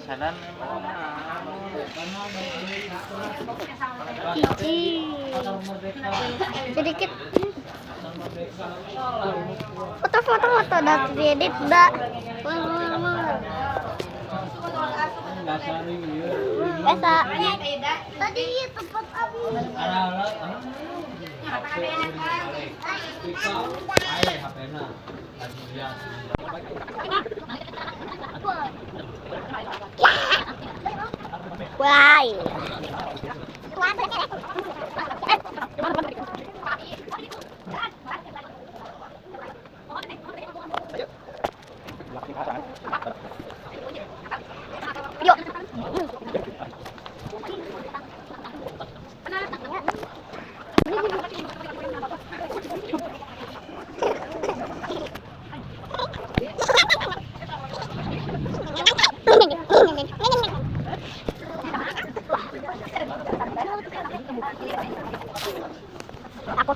Sadan Cici. Sedikit. Foto dah edit dah. Biasa. Tadi tempat abi. Why? Aku